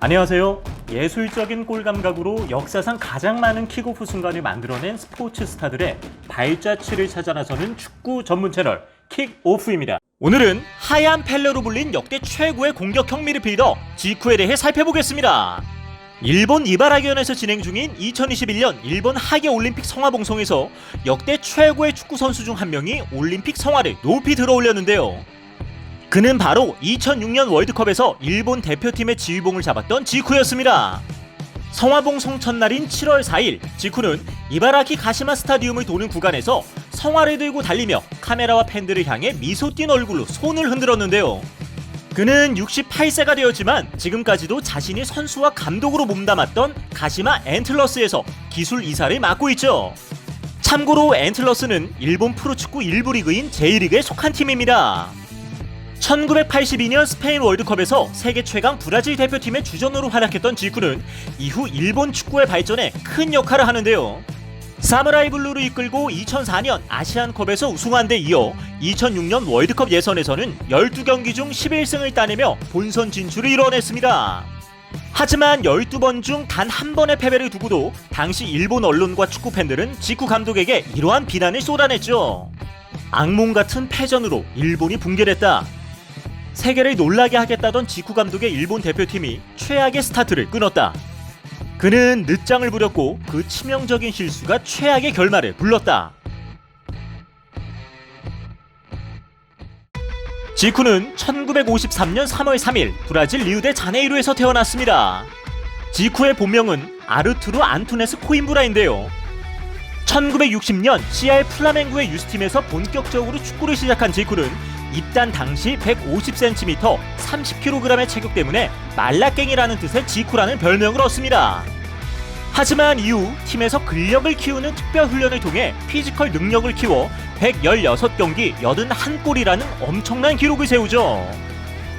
안녕하세요. 예술적인 골 감각으로 역사상 가장 많은 킥오프 순간을 만들어낸 스포츠 스타들의 발자취를 찾아 나서는 축구 전문 채널 킥오프입니다. 오늘은 하얀 펠레로 불린 역대 최고의 공격형 미드필더 지쿠에 대해 살펴보겠습니다. 일본 이바라기현에서 진행 중인 2021년 일본 하계올림픽 성화봉송에서 역대 최고의 축구 선수 중 한 명이 올림픽 성화를 높이 들어올렸는데요. 그는 바로 2006년 월드컵에서 일본 대표팀의 지휘봉을 잡았던 지쿠였습니다. 성화봉송 첫날인 7월 4일, 지쿠는 이바라키 가시마 스타디움을 도는 구간에서 성화를 들고 달리며 카메라와 팬들을 향해 미소 띤 얼굴로 손을 흔들었는데요. 그는 68세가 되었지만 지금까지도 자신이 선수와 감독으로 몸담았던 가시마 앤틀러스에서 기술 이사를 맡고 있죠. 참고로 앤틀러스는 일본 프로축구 1부 리그인 J리그에 속한 팀입니다. 1982년 스페인 월드컵에서 세계 최강 브라질 대표팀의 주전으로 활약했던 지쿠는 이후 일본 축구의 발전에 큰 역할을 하는데요. 사무라이 블루를 이끌고 2004년 아시안컵에서 우승한 데 이어 2006년 월드컵 예선에서는 12경기 중 11승을 따내며 본선 진출을 이뤄냈습니다. 하지만 12번 중 단 한 번의 패배를 두고도 당시 일본 언론과 축구 팬들은 지쿠 감독에게 이러한 비난을 쏟아냈죠. 악몽 같은 패전으로 일본이 붕괴됐다. 세계를 놀라게 하겠다던 지쿠 감독의 일본 대표팀이 최악의 스타트를 끊었다. 그는 늦장을 부렸고 그 치명적인 실수가 최악의 결말을 불렀다. 지쿠는 1953년 3월 3일 브라질 리우데자네이루에서 태어났습니다. 지쿠의 본명은 아르투르 안투네스 코임브라인데요. 1960년 CR 플라멩구의 유스팀에서 본격적으로 축구를 시작한 지쿠는 입단 당시 150cm, 30kg의 체격 때문에 말라깽이라는 뜻의 지쿠라는 별명을 얻습니다. 하지만 이후 팀에서 근력을 키우는 특별 훈련을 통해 피지컬 능력을 키워 116경기 81골이라는 엄청난 기록을 세우죠.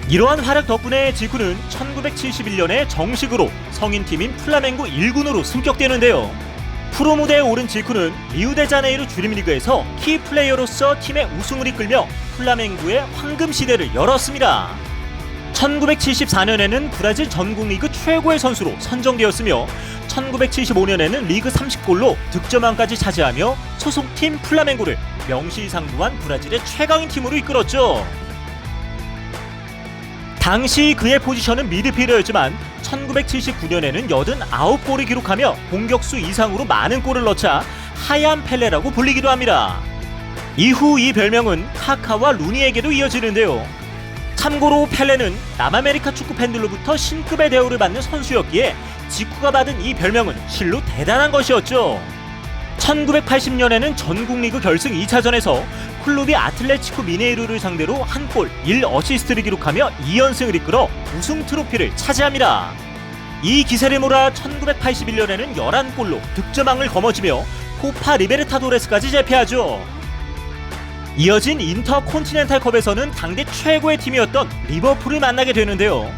이러한 활약 덕분에 지쿠는 1971년에 정식으로 성인팀인 플라멩구 1군으로 승격되는데요. 프로 무대에 오른 지쿠는 리우데자네이루 주림리그에서 키플레이어로서 팀의 우승을 이끌며 플라멩구의 황금 시대를 열었습니다. 1974년에는 브라질 전국리그 최고의 선수로 선정되었으며 1975년에는 리그 30골로 득점왕까지 차지하며 소속팀 플라멩구를 명실상부한 브라질의 최강인 팀으로 이끌었죠. 당시 그의 포지션은 미드필더였지만 1979년에는 89골을 기록하며 공격수 이상으로 많은 골을 넣자 하얀 펠레라고 불리기도 합니다. 이후 이 별명은 카카와 루니에게도 이어지는데요. 참고로 펠레는 남아메리카 축구 팬들로부터 신급의 대우를 받는 선수였기에 지쿠가 받은 이 별명은 실로 대단한 것이었죠. 1980년에는 전국리그 결승 2차전에서 클루비 아틀레티코 미네이루를 상대로 한 골 1어시스트를 기록하며 2연승을 이끌어 우승 트로피를 차지합니다. 이 기세를 몰아 1981년에는 11골로 득점왕을 거머쥐며 코파 리베르타도레스까지 제패하죠. 이어진 인터콘티넨탈컵에서는 당대 최고의 팀이었던 리버풀을 만나게 되는데요.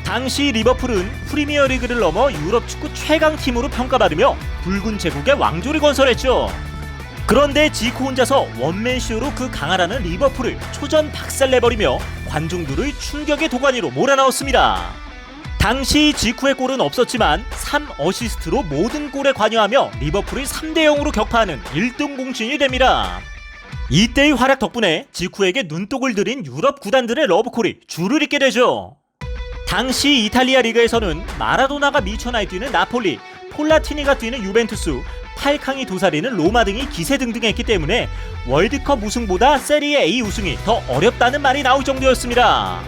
당시 리버풀은 프리미어리그를 넘어 유럽 축구 최강팀으로 평가받으며 붉은 제국의 왕조를 건설했죠. 그런데 지쿠 혼자서 원맨쇼로 그 강하라는 리버풀을 초전 박살내버리며 관중들을 충격의 도가니로 몰아넣었습니다. 당시 지쿠의 골은 없었지만 3어시스트로 모든 골에 관여하며 리버풀을 3대0으로 격파하는 1등 공신이 됩니다. 이때의 활약 덕분에 지쿠에게 눈독을 들인 유럽 구단들의 러브콜이 줄을 잇게 되죠. 당시 이탈리아 리그에서는 마라도나가 미쳐나이 뛰는 나폴리, 폴라티니가 뛰는 유벤투스, 팔캉이 도사리는 로마 등이 기세등등했기 때문에 월드컵 우승보다 세리에 A 우승이 더 어렵다는 말이 나올 정도였습니다.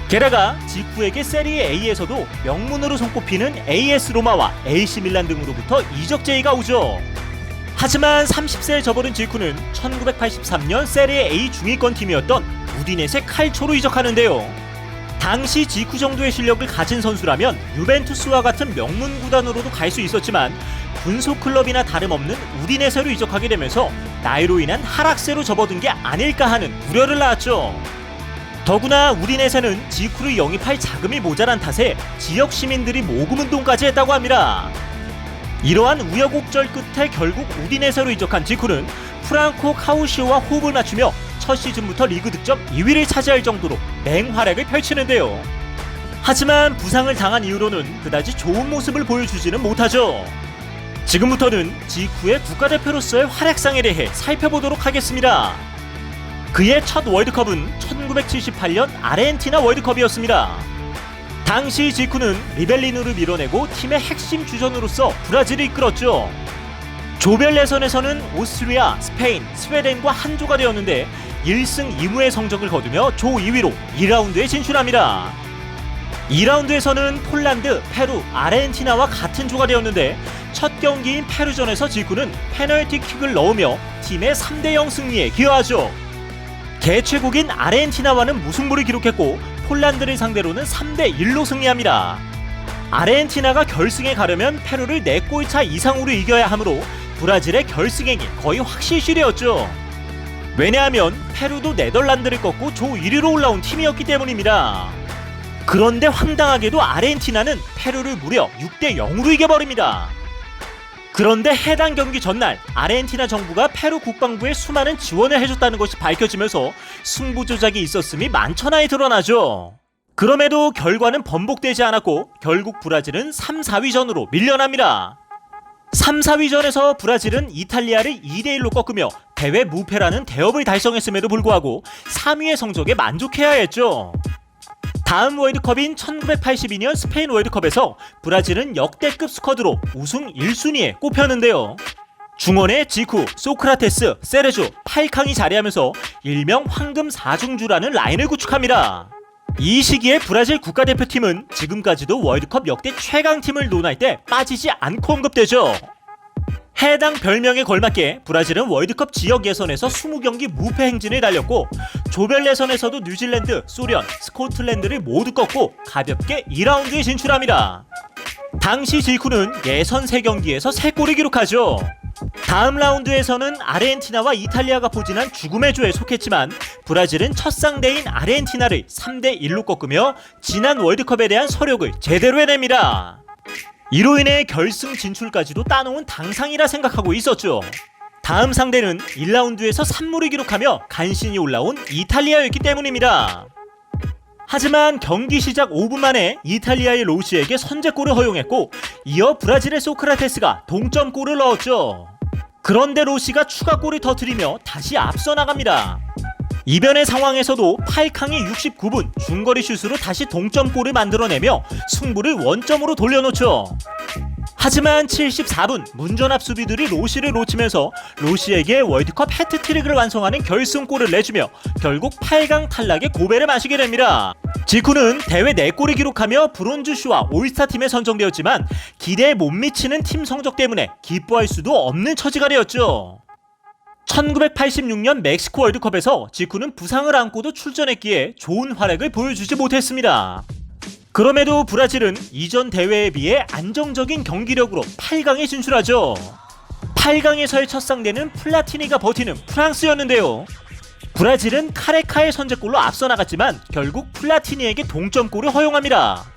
게다가 지쿠에게 세리에 A에서도 명문으로 손꼽히는 AS 로마와 AC 밀란 등으로부터 이적 제의가 오죠. 하지만 30세에 접어든 지쿠는 1983년 세리에 A 중위권 팀이었던 우디네세 칼초로 이적하는데요. 당시 지쿠 정도의 실력을 가진 선수라면 유벤투스와 같은 명문 구단으로도 갈 수 있었지만 분속 클럽이나 다름없는 우디네세로 이적하게 되면서 나이로 인한 하락세로 접어든 게 아닐까 하는 우려를 낳았죠. 더구나 우디네세는 지쿠를 영입할 자금이 모자란 탓에 지역 시민들이 모금운동까지 했다고 합니다. 이러한 우여곡절 끝에 결국 우디네세로 이적한 지쿠는 프랑코 카우시오와 호흡을 맞추며 첫 시즌부터 리그 득점 2위를 차지할 정도로 맹활약을 펼치는데요. 하지만 부상을 당한 이후로는 그다지 좋은 모습을 보여주지는 못하죠. 지금부터는 지쿠의 국가대표로서의 활약상에 대해 살펴보도록 하겠습니다. 그의 첫 월드컵은 1978년 아르헨티나 월드컵이었습니다. 당시 지쿠는 리벨리누를 밀어내고 팀의 핵심 주전으로서 브라질을 이끌었죠. 조별 예선에서는 오스트리아, 스페인, 스웨덴과 한조가 되었는데 1승 2무의 성적을 거두며 조 2위로 2라운드에 진출합니다. 2라운드에서는 폴란드, 페루, 아르헨티나와 같은 조가 되었는데 첫 경기인 페루전에서 지쿠는 페널티킥을 넣으며 팀의 3대0 승리에 기여하죠. 개최국인 아르헨티나와는 무승부를 기록했고 폴란드를 상대로는 3대1로 승리합니다. 아르헨티나가 결승에 가려면 페루를 4골 차 이상으로 이겨야 하므로 브라질의 결승행이 거의 확실시되었죠. 왜냐하면 페루도 네덜란드를 꺾고 조 1위로 올라온 팀이었기 때문입니다. 그런데 황당하게도 아르헨티나는 페루를 무려 6대0으로 이겨버립니다. 그런데 해당 경기 전날 아르헨티나 정부가 페루 국방부에 수많은 지원을 해줬다는 것이 밝혀지면서 승부 조작이 있었음이 만천하에 드러나죠. 그럼에도 결과는 번복되지 않았고 결국 브라질은 3, 4위전으로 밀려납니다. 3, 4위전에서 브라질은 이탈리아를 2대1로 꺾으며 대회 무패라는 대업을 달성했음에도 불구하고 3위의 성적에 만족해야 했죠. 다음 월드컵인 1982년 스페인 월드컵에서 브라질은 역대급 스쿼드로 우승 1순위에 꼽혔는데요. 중원에 지쿠, 소크라테스, 세레조, 팔캉이 자리하면서 일명 황금 4중주라는 라인을 구축합니다. 이 시기에 브라질 국가대표팀은 지금까지도 월드컵 역대 최강팀을 논할 때 빠지지 않고 언급되죠. 해당 별명에 걸맞게 브라질은 월드컵 지역 예선에서 20경기 무패 행진을 달렸고 조별 예선에서도 뉴질랜드, 소련, 스코틀랜드를 모두 꺾고 가볍게 2라운드에 진출합니다. 당시 지쿠는 예선 3경기에서 3골을 기록하죠. 다음 라운드에서는 아르헨티나와 이탈리아가 포진한 죽음의 조에 속했지만 브라질은 첫 상대인 아르헨티나를 3대1로 꺾으며 지난 월드컵에 대한 서력을 제대로 해냅니다. 이로 인해 결승 진출까지도 따놓은 당상이라 생각하고 있었죠. 다음 상대는 1라운드에서 3무를 기록하며 간신히 올라온 이탈리아였기 때문입니다. 하지만 경기 시작 5분 만에 이탈리아의 로시에게 선제골을 허용했고 이어 브라질의 소크라테스가 동점골을 넣었죠. 그런데 로시가 추가골을 터뜨리며 다시 앞서 나갑니다. 이변의 상황에서도 팔캉이 69분 중거리 슛으로 다시 동점골을 만들어내며 승부를 원점으로 돌려놓죠. 하지만 74분 문전압 수비들이 로시를 놓치면서 로시에게 월드컵 해트트릭을 완성하는 결승골을 내주며 결국 8강 탈락의 고배를 마시게 됩니다. 지쿠는 대회 4골을 기록하며 브론즈쇼와 올스타팀에 선정되었지만 기대에 못 미치는 팀 성적 때문에 기뻐할 수도 없는 처지가 되었죠. 1986년 멕시코 월드컵에서 지쿠는 부상을 안고도 출전했기에 좋은 활약을 보여주지 못했습니다. 그럼에도 브라질은 이전 대회에 비해 안정적인 경기력으로 8강에 진출하죠. 8강에서의 첫 상대는 플라티니가 버티는 프랑스였는데요. 브라질은 카레카의 선제골로 앞서 나갔지만 결국 플라티니에게 동점골을 허용합니다.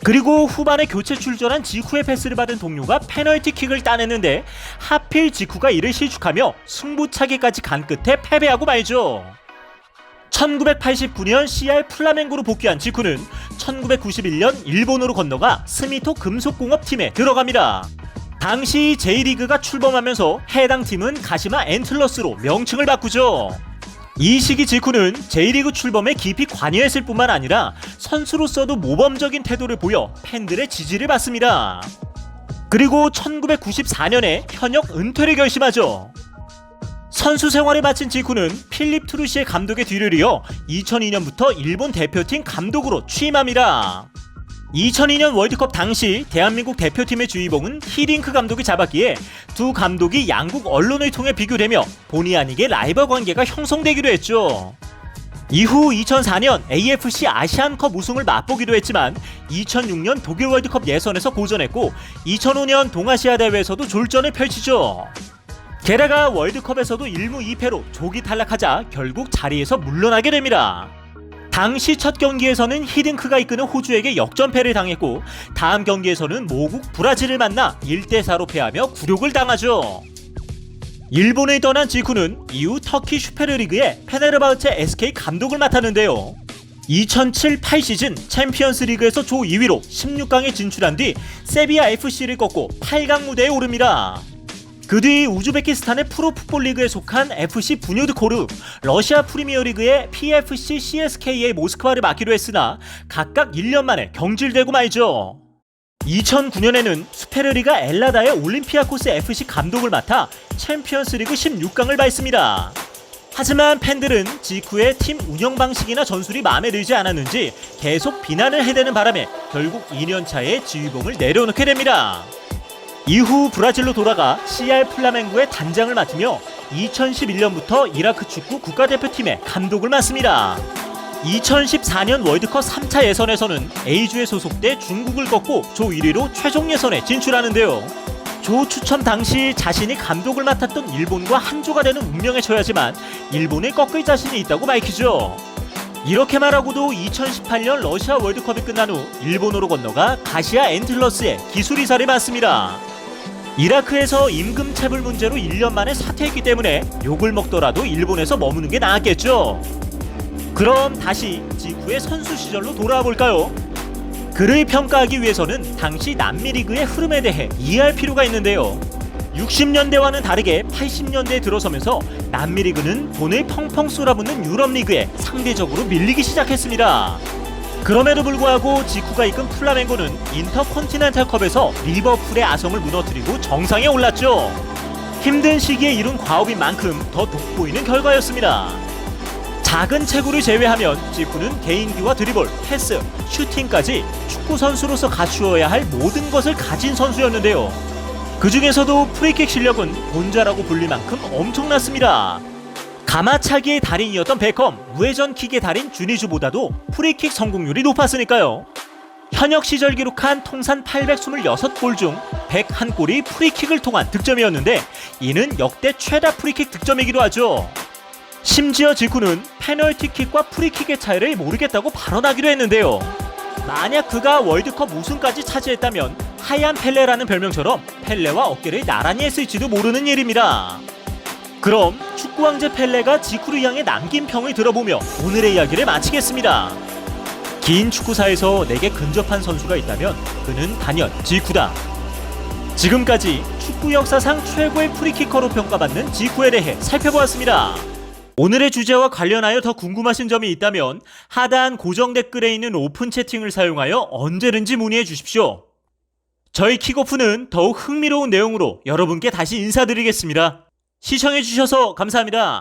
그리고 후반에 교체 출전한 지쿠의 패스를 받은 동료가 페널티킥을 따냈는데 하필 지쿠가 이를 실축하며 승부차기까지 간 끝에 패배하고 말죠. 1989년 CR 플라멩고로 복귀한 지쿠는 1991년 일본으로 건너가 스미토 금속공업팀에 들어갑니다. 당시 J리그가 출범하면서 해당 팀은 가시마 엔틀러스로 명칭을 바꾸죠. 이 시기 지쿠는 J리그 출범에 깊이 관여했을 뿐만 아니라 선수로서도 모범적인 태도를 보여 팬들의 지지를 받습니다. 그리고 1994년에 현역 은퇴를 결심하죠. 선수 생활을 마친 지쿠는 필립 트루시의 감독의 뒤를 이어 2002년부터 일본 대표팀 감독으로 취임합니다. 2002년 월드컵 당시 대한민국 대표팀의 주의봉은 히딩크 감독이 잡았기에 두 감독이 양국 언론을 통해 비교되며 본의 아니게 라이벌 관계가 형성되기도 했죠. 이후 2004년 AFC 아시안컵 우승을 맛보기도 했지만 2006년 독일 월드컵 예선에서 고전했고 2005년 동아시아 대회에서도 졸전을 펼치죠. 게다가 월드컵에서도 1무 2패로 조기 탈락하자 결국 자리에서 물러나게 됩니다. 당시 첫 경기에서는 히딩크가 이끄는 호주에게 역전패를 당했고 다음 경기에서는 모국 브라질을 만나 1대4로 패하며 굴욕을 당하죠. 일본을 떠난 지쿠는 이후 터키 슈페르리그의 페네르바흐체 SK 감독을 맡았는데요. 2007-8 시즌 챔피언스 리그에서 조 2위로 16강에 진출한 뒤 세비야 FC를 꺾고 8강 무대에 오릅니다. 그 뒤 우즈베키스탄의 프로풋볼 리그에 속한 FC 부뇨드코르, 러시아 프리미어리그의 PFC CSKA 모스크바를 맡기로 했으나 각각 1년 만에 경질되고 말죠. 2009년에는 수페르리가 엘라다의 올림피아코스 FC 감독을 맡아 챔피언스리그 16강을 밟습니다. 하지만 팬들은 지쿠의 팀 운영 방식이나 전술이 마음에 들지 않았는지 계속 비난을 해대는 바람에 결국 2년차에 지휘봉을 내려놓게 됩니다. 이후 브라질로 돌아가 CR 플라멩고의 단장을 맡으며 2011년부터 이라크 축구 국가대표팀의 감독을 맡습니다. 2014년 월드컵 3차 예선에서는 A조에 소속돼 중국을 꺾고 조 1위로 최종 예선에 진출하는데요. 조 추첨 당시 자신이 감독을 맡았던 일본과 한조가 되는 운명에 처하지만 일본을 꺾을 자신이 있다고 밝히죠. 이렇게 말하고도 2018년 러시아 월드컵이 끝난 후 일본으로 건너가 가시아 엔틀러스의 기술 이사를 맡습니다. 이라크에서 임금 체불 문제로 1년 만에 사퇴했기 때문에 욕을 먹더라도 일본에서 머무는 게 나았겠죠. 그럼 다시 지쿠의 선수 시절로 돌아와 볼까요? 그를 평가하기 위해서는 당시 남미리그의 흐름에 대해 이해할 필요가 있는데요. 60년대와는 다르게 80년대에 들어서면서 남미리그는 돈을 펑펑 쏟아붓는 유럽리그에 상대적으로 밀리기 시작했습니다. 그럼에도 불구하고 지쿠가 이끈 플라멩고는 인터컨티넨탈컵에서 리버풀의 아성을 무너뜨리고 정상에 올랐죠. 힘든 시기에 이룬 과업인 만큼 더 돋보이는 결과였습니다. 작은 체구를 제외하면 지쿠는 개인기와 드리블, 패스, 슈팅까지 축구 선수로서 갖추어야 할 모든 것을 가진 선수였는데요. 그 중에서도 프리킥 실력은 본자라고 불릴 만큼 엄청났습니다. 가마차기의 달인이었던 베컴, 우회전킥의 달인 주니주보다도 프리킥 성공률이 높았으니까요. 현역 시절 기록한 통산 826골 중 101골이 프리킥을 통한 득점이었는데 이는 역대 최다 프리킥 득점이기도 하죠. 심지어 지쿠는 페널티킥과 프리킥의 차이를 모르겠다고 발언하기도 했는데요. 만약 그가 월드컵 우승까지 차지했다면 하얀 펠레라는 별명처럼 펠레와 어깨를 나란히 했을지도 모르는 일입니다. 그럼 축구 왕제 펠레가 지쿠를 향해 남긴 평을 들어보며 오늘의 이야기를 마치겠습니다. 긴 축구사에서 내게 근접한 선수가 있다면 그는 단연 지쿠다. 지금까지 축구 역사상 최고의 프리키커로 평가받는 지쿠에 대해 살펴보았습니다. 오늘의 주제와 관련하여 더 궁금하신 점이 있다면 하단 고정 댓글에 있는 오픈 채팅을 사용하여 언제든지 문의해 주십시오. 저희 킥오프는 더욱 흥미로운 내용으로 여러분께 다시 인사드리겠습니다. 시청해 주셔서 감사합니다.